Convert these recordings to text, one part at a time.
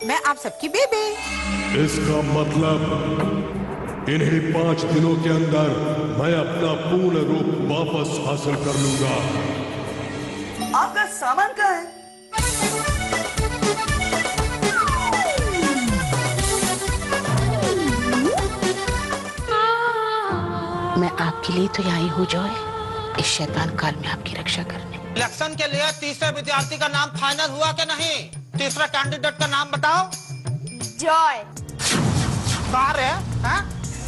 मैं आप सबकी बेबे। इसका मतलब इन्हीं 5 दिनों के अंदर मैं अपना पूर्ण रूप वापस हासिल कर लूंगा। आपका सामान कहाँ है? मैं आपके लिए तो यहाँ हूँ जॉय, इस शैतान काल में आपकी रक्षा करने। इलेक्शन के लिए तीसरे विद्यार्थी का नाम फाइनल हुआ कि नहीं? तीसरा कैंडिडेट का नाम बताओ। जॉय। कहाँ है? हाँ?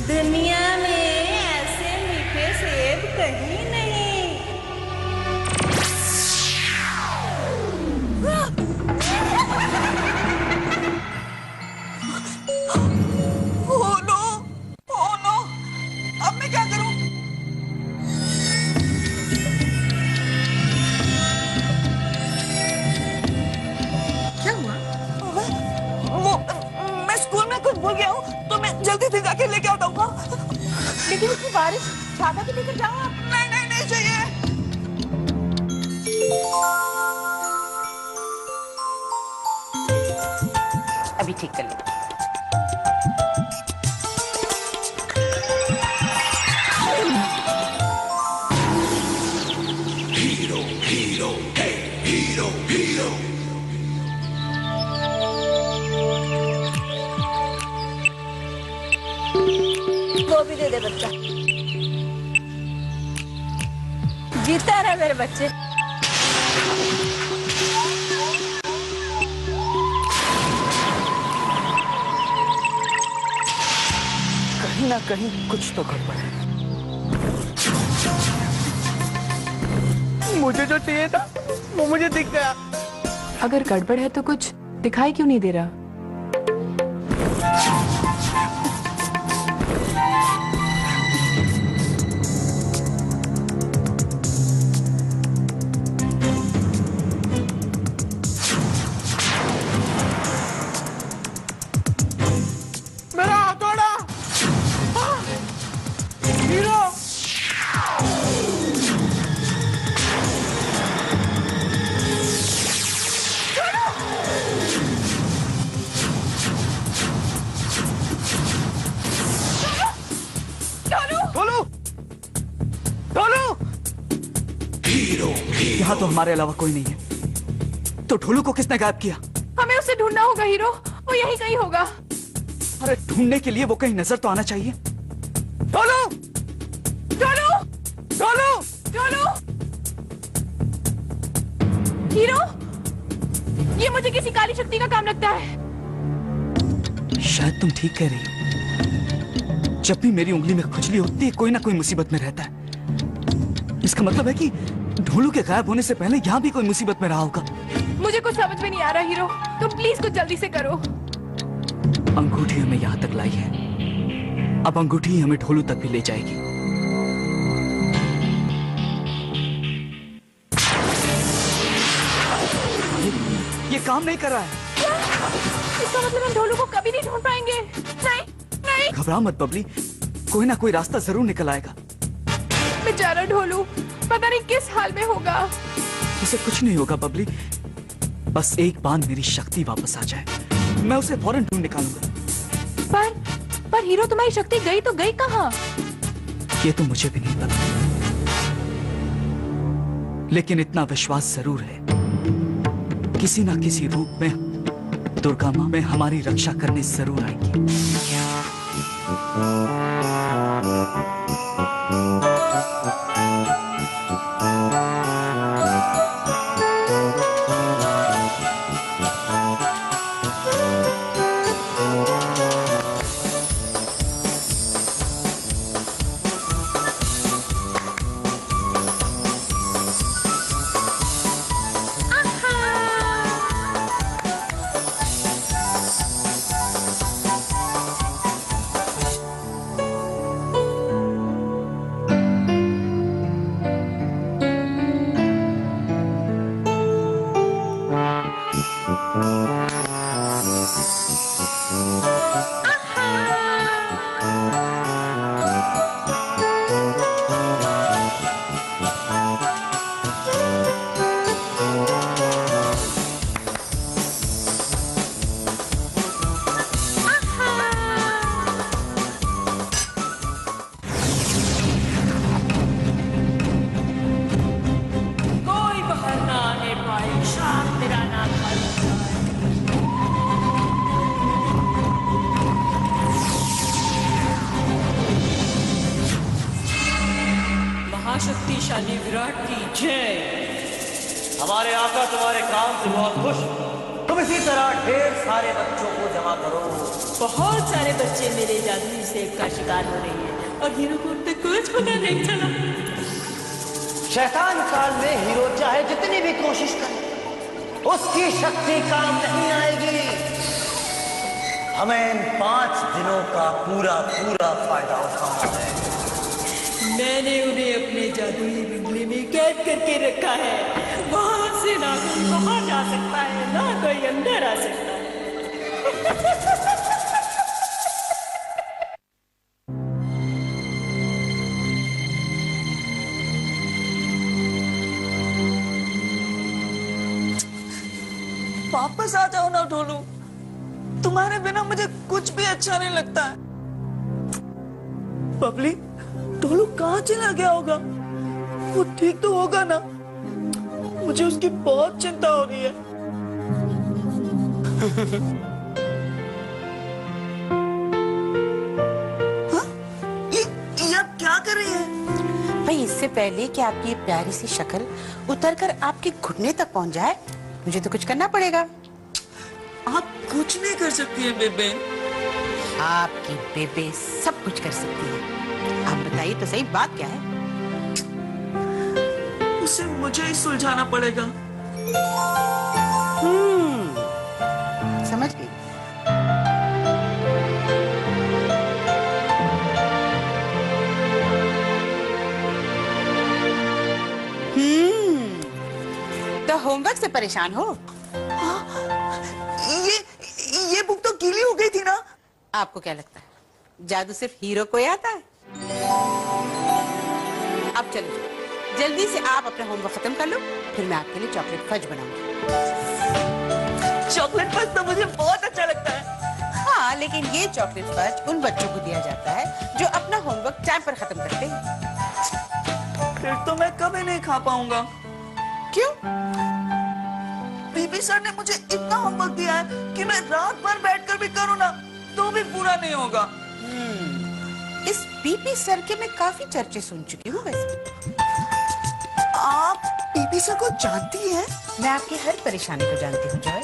दुनिया में ऐसे मीठे सेब कहीं नहीं। ओह नो, ओह नो, अब मैं क्या करूं? क्या हुआ? मैं स्कूल में कुछ भूल गया हूँ, तो मैं जल्दी से जाके लेके आता हूँ। लेकिन इतनी बारिश, छाता भी लेकर जाओ आप। नहीं नहीं नहीं चाहिए। अभी ठीक कर लो। वो भी दे दे बच्चा। जीता रहे मेरे बच्चे। कहीं ना कहीं कुछ तो गड़बड़ है। मुझे जो चाहिए था वो मुझे दिख गया। अगर गड़बड़ है तो कुछ दिखाई क्यों नहीं दे रहा? मेरा हथौड़ा! हीरो! ढोलू! ढोलू! यहाँ तो हमारे अलावा कोई नहीं है, तो ढोलू को किसने गायब किया? हमें उसे ढूंढना होगा हीरो, वो यहीं कहीं होगा। अरे ढूंढने के लिए वो कहीं नजर तो आना चाहिए। ढोलू! ढोलू! ढोलू! ढोलू! हीरो, ये मुझे किसी काली शक्ति का काम लगता है। शायद तुम ठीक कह रही हो। जब भी मेरी उंगली में खुजली होती है, कोई ना कोई मुसीबत में रहता है। इसका मतलब है कि ढोलू के गायब होने से पहले यहाँ भी कोई मुसीबत में रहा होगा। मुझे कुछ समझ में नहीं आ रहा हीरो, तुम प्लीज कुछ जल्दी से करो। अंगूठी हमें यहाँ तक लाई है, अब अंगूठी ही हमें ढोलू तक भी ले जाएगी। ये काम नहीं कर रहा है। इसका मतलब हम ढोलू को कभी नहीं ढूंढ पाएंगे। नहीं, नहीं। घबरा मत बबली, कोई ना कोई रास्ता जरूर निकल आएगा। बेचारा ढोलू पता नहीं किस हाल में होगा। उसे कुछ नहीं होगा बबली, बस एक बार मेरी शक्ति वापस आ जाए, मैं उसे फौरन ढूंढ निकालूंगा। पर हीरो तुम्हारी शक्ति गई तो गई कहाँ? ये तो मुझे भी नहीं पता, लेकिन इतना विश्वास जरूर है, किसी ना किसी रूप में दुर्गा माँ में हमारी रक्षा करने जरूर आएंगी। सम्राट की जय। हमारे आका तुम्हारे काम से बहुत खुश। तुम इसी तरह ढेर सारे बच्चों को जमा करो। बहुत सारे बच्चे मेरे जादुई सेब का शिकार हो रहे हैं और हीरो को तक कुछ पता नहीं चला। शैतान काल में हीरो चाहे जितनी भी कोशिश करे, उसकी शक्ति काम नहीं आएगी। हमें इन 5 दिनों का पूरा पूरा फायदा उठाना है। मैंने उन्हें अपने जादुई बिजली में कैद करके रखा है। वहां से ना कोई बाहर जा सकता है, ना कोई अंदर आ सकता है। वापस आ जाओ ना ढोलू, तुम्हारे बिना मुझे कुछ भी अच्छा नहीं लगता है। बबली, ढोलू कहाँ चला गया होगा? वो ठीक तो होगा ना? मुझे उसकी बहुत चिंता हो रही है। हाँ? ये आप क्या कर रही हैं? भाई इससे पहले कि आपकी प्यारी सी शक्ल उतरकर आपके घुटने तक पहुंच जाए, मुझे तो कुछ करना पड़ेगा। आप कुछ नहीं कर सकती है बेबे। आपकी बेबे सब कुछ कर सकती है। आप बताइए तो सही, बात क्या है? उसे मुझे ही सुलझाना पड़ेगा। समझ गई। तो होमवर्क से परेशान हो? ये बुक तो गीली हो गई थी ना? आपको क्या लगता है जादू सिर्फ हीरो को ही आता है? अब चलो जल्दी से आप अपना होमवर्क खत्म कर लो, फिर मैं आपके लिए चॉकलेट फज बनाऊंगी। चॉकलेट फज तो मुझे बहुत अच्छा लगता है। हाँ, लेकिन ये चॉकलेट फज उन बच्चों को दिया जाता है जो अपना होमवर्क टाइम पर खत्म करते हैं। फिर तो मैं कभी नहीं खा पाऊंगा। क्यों? बीबी सर ने मुझे इतना होमवर्क दिया है कि मैं रात भर बैठकर भी करूँ ना तो भी पूरा नहीं होगा। इस पीपी सर के मैं काफी चर्चे सुन चुकी हूँ। वैसे आप पीपी सर को जानती हैं? मैं आपकी हर परेशानी को जानती हूँ जॉय।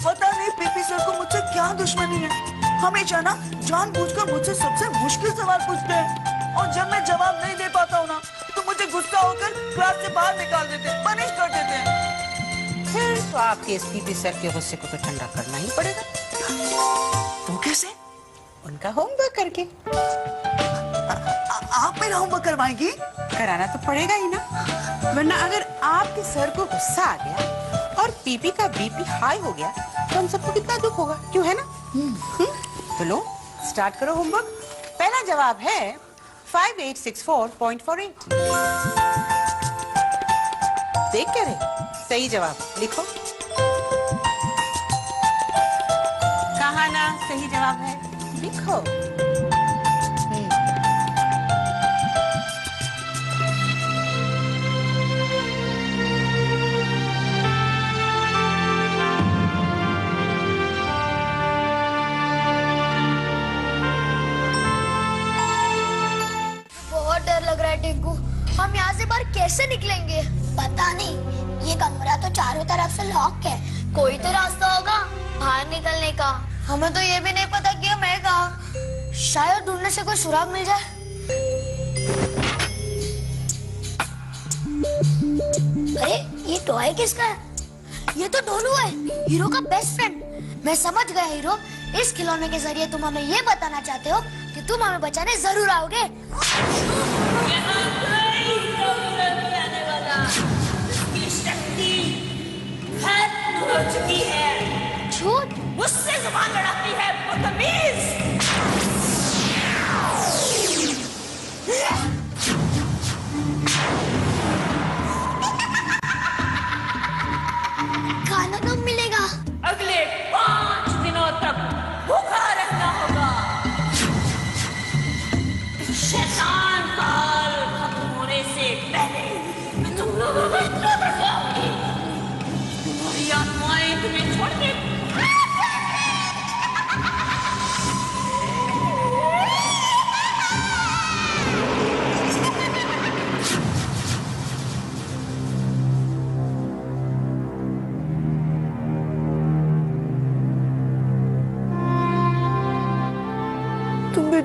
पता नहीं पीपी सर को मुझसे क्या दुश्मनी है। हमेशा ना जानबूझकर मुझसे सबसे मुश्किल सवाल पूछते हैं और जब मैं जवाब नहीं दे पाता हूँ ना तो मुझे गुस्सा होकर क्लास से बाहर निकाल देते हैं, पनिश कर देते हैं। फिर तो आपके इस पीपी सर के गुस्से को तो ठंडा करना ही पड़ेगा। वो कैसे? उनका होमवर्क करके। आप मेरा होमवर्क करवाएंगी? कराना तो पड़ेगा ही ना, वरना अगर आपके सर को गुस्सा आ गया और पीपी का बीपी हाई हो गया तो हम सबको कितना दुख होगा, क्यों है ना? तो लो स्टार्ट करो होमवर्क। पहला जवाब है 5864.48। देख क्या रहे? सही जवाब लिखो। कहा ना सही जवाब है, लिखो। बहुत डर लग रहा है टिंकू, हम यहाँ से बाहर कैसे निकलेंगे? पता नहीं, ये कमरा तो चारों तरफ से लॉक है। कोई तो रास्ता होगा बाहर निकलने का। हमें तो ये भी नहीं पता कि हम है कहाँ। शायद ढूंढने से कोई सुराग मिल जाए। अरे ये टॉय किसका है? ये तो ढोलू है, हीरो का बेस्ट फ्रेंड। मैं समझ गया हीरो, इस खिलौने के जरिए तुम हमें ये बताना चाहते हो कि तुम हमें बचाने जरूर आओगे। हो चुकी है। झूठ? मुझसे जुबान लड़ाती है बदतमीज। खाना कब मिलेगा? अगले 5 दिनों तक भूखा रहना होगा। शैतान काल खत्म होने से पहले मैं तुम लोगों को खत्म करूंगी। तुम्हारी आत्माएं तुम्हें छोड़ के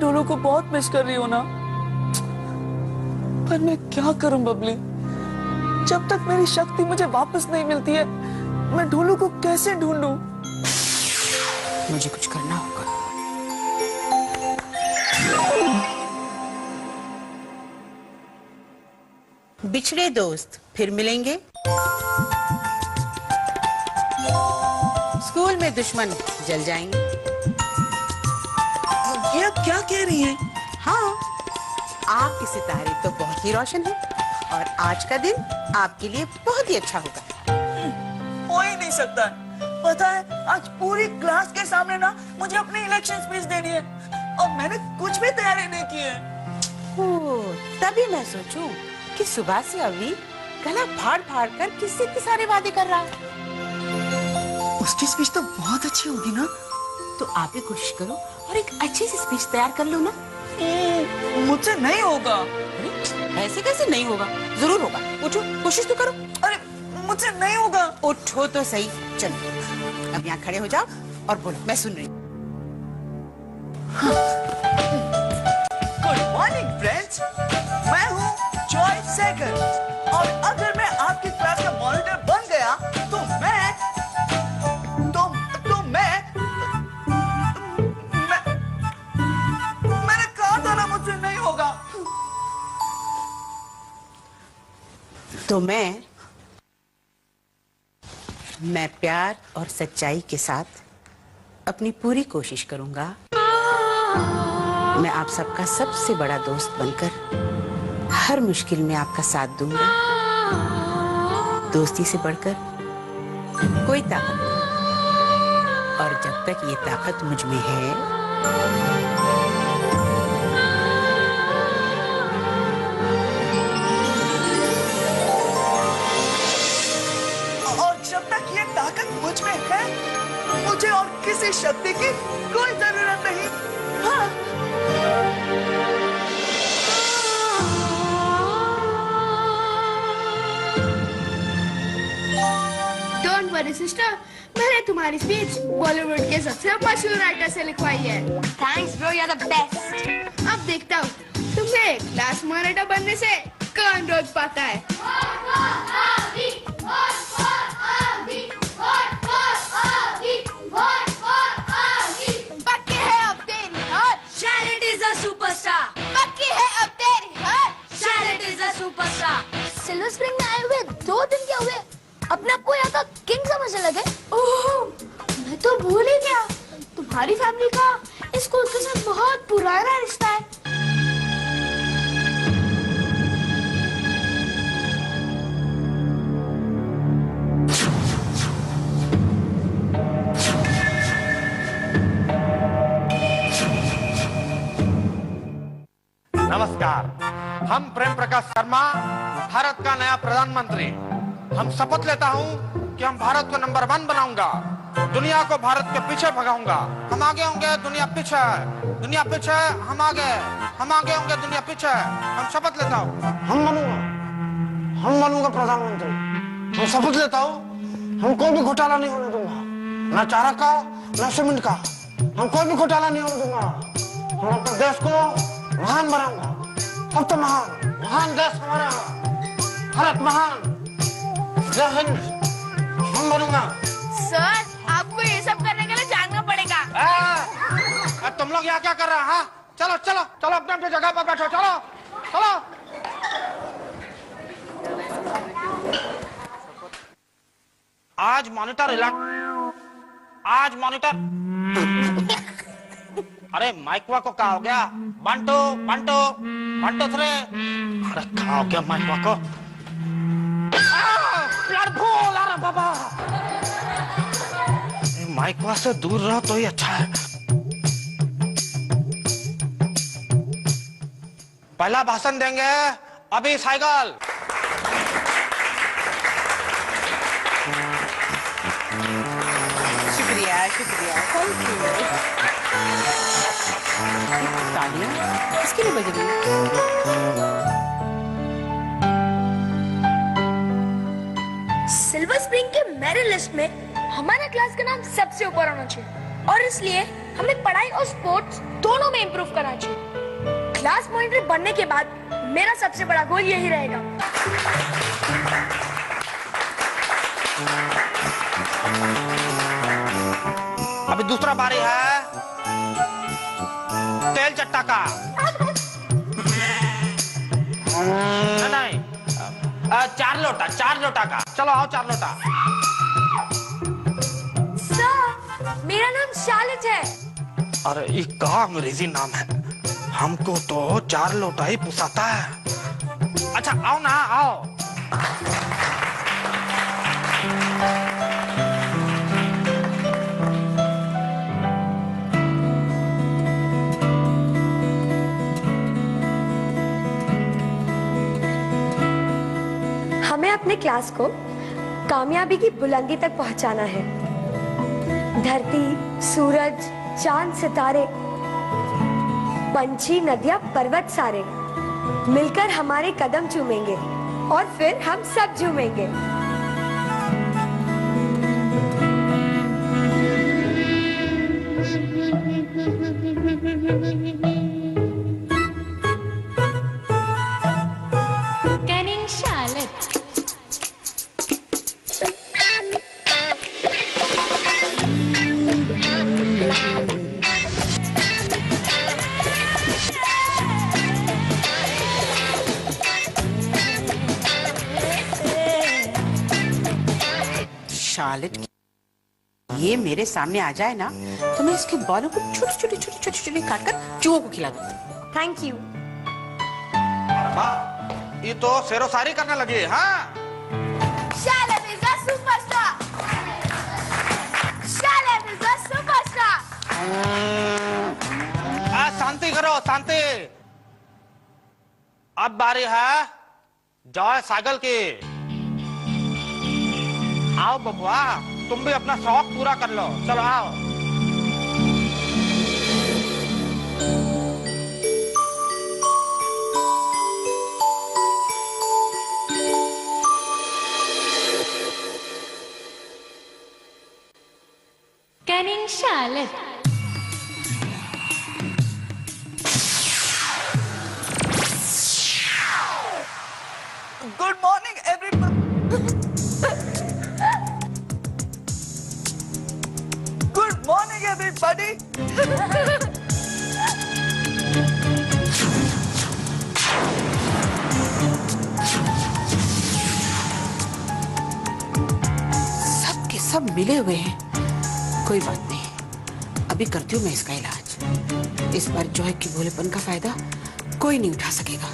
ढोलू को बहुत मिस कर रही हूँ ना, पर मैं क्या करूं बबली? जब तक मेरी शक्ति मुझे वापस नहीं मिलती है, मैं ढोलू को कैसे ढूंढूं? मुझे कुछ करना होगा। बिछड़े दोस्त फिर मिलेंगे, स्कूल में दुश्मन जल जाएंगे। ये आप क्या कह रही हैं? हाँ, आपके सितारे तो बहुत ही रोशन हैं और आज का दिन आपके लिए बहुत ही अच्छा होगा। हो ही नहीं सकता है। पता है, आज पूरी क्लास के सामने ना मुझे अपनी इलेक्शन स्पीच देनी है और मैंने कुछ भी तैयारी नहीं की है। ओह, तभी मैं सोचूं कि सुबह से अभी गला फाड़ फाड़ कर किससे इतने सारे वादे कर रहा है। उसकी स्पीच तो बहुत अच्छी होगी ना? तो आप भी कोशिश करो और एक अच्छी सी स्पीच तैयार कर लो ना। मुझसे नहीं होगा। अरे ऐसे कैसे नहीं होगा? जरूर होगा, उठो, कोशिश तो करो। अरे मुझसे नहीं होगा। उठो तो सही। चलो अब यहाँ खड़े हो जाओ और बोलो, मैं सुन रही हूँ। गुड मॉर्निंग फ्रेंड्स, मैं हूँ जॉय सेकर और अगर मैं आपकी क्लास का मॉनिटर बन गया तो मैंने कहा था ना मुझसे नहीं होगा। तो मैं प्यार और सच्चाई के साथ अपनी पूरी कोशिश करूंगा। मैं आप सबका सबसे बड़ा दोस्त बनकर हर मुश्किल में आपका साथ दूंगा। दोस्ती से बढ़कर कोई ताकत नहीं। और जब तक ये ताकत मुझ में है, और जब तक ये ताकत मुझ में है, मुझे और किसी शक्ति की कोई जरूरत नहीं। हाँ। डोंट वरी सिस्टर, मैंने तुम्हारी स्पीच बॉलीवुड के सबसे मशहूर राइटर से लिखवाई है। Thanks bro, you are the best. अब देखता हूँ तुम्हें क्लास मॉनिटर बनने से कौन रोक पाता है। पक्की है अब तेरी हार, Charlotte is a superstar। पक्की है अब तेरी हार, Charlotte is a superstar। Silver spring में आए हुए 2 दिन क्या हुए, अपने आप को यहाँ का किंग समझने लगे। ओह, मैं तो भूल ही गया, तुम्हारी फैमिली का इस स्कूल के साथ बहुत पुराना रिश्ता है। नमस्कार, हम प्रेम प्रकाश शर्मा, भारत का नया प्रधानमंत्री। हम शपथ लेता हूँ कि हम भारत को नंबर 1 बनाऊंगा, दुनिया को भारत के पीछे भगाऊंगा। हम आगे होंगे, दुनिया पीछे है, दुनिया पीछे है, हम आगे होंगे, दुनिया पीछे है। हम शपथ लेता हूँ, हम बनूंगा प्रधानमंत्री। हम शपथ लेता हूँ, हम कोई भी घोटाला नहीं होने दूंगा, न चारा का न सीमेंट का। हम कोई भी घोटाला नहीं होने दूंगा। हम अपने देश को महान बनाऊंगा। अब तो महान देश हमारा, भारत महान। जय हिंद। हम बनूंगा। सर, आपको ये सब करने के लिए जानना पड़ेगा। तुम लोग यहाँ क्या कर रहे हैं? हाँ, चलो चलो चलो, अपने अपने जगह पर बैठो। चलो चलो। आज मॉनिटर अरे माइकवा को क्या हो गया? बंटो थ्रे। अरे क्या हो गया माइकवा को? अरे बाबा, माइकवा से दूर रहो तो ही अच्छा है। पहला भाषण देंगे अभी साइकिल। शुक्रिया, थैंक यू। तालियां किसके लिए बज रही हैं? सिल्वर स्प्रिंग के मेरिट लिस्ट में हमारा क्लास का नाम सबसे ऊपर होना चाहिए और इसलिए हमें पढ़ाई और स्पोर्ट्स दोनों में इम्प्रूव करना चाहिए। क्लास मॉनिटर बनने के बाद मेरा सबसे बड़ा गोल यही रहेगा। अभी दूसरा बारी है तेल चट्टा का। नहीं, 4 लोटा का। चलो आओ 4 लोटा। सर, मेरा नाम शालित है। अरे ये का अंग्रेजी नाम है, हमको तो 4 लोटा ही पुसाता है। अच्छा आओ ना, आओ। हमें अपने क्लास को कामयाबी की बुलंदी तक पहुंचाना है। धरती, सूरज, चांद, सितारे, पंछी, नदियां, पर्वत सारे मिलकर हमारे कदम चूमेंगे और फिर हम सब झूमेंगे। Canning Charlotte. शार्लेट, ये मेरे सामने आ जाए ना तो मैं इसके बालों को छोटी छोटी काट कर चूहों को खिला दूँ। Thank you. ये तो शेरोशायरी करने लगी। हाँ, Charlotte is a superstar. Charlotte is a superstar. शांति करो, शांति। अब बारी है जॉय साइकिल की। आओ बबुआ, तुम भी अपना शौक पूरा कर लो। चलो आओ। Canning Charlotte. Good morning everyone. Good morning everybody. सब के सब मिले हुए हैं। कोई बात नहीं, अभी करती हूँ मैं इसका इलाज। इस बार जॉय के भोलेपन का फायदा कोई नहीं उठा सकेगा।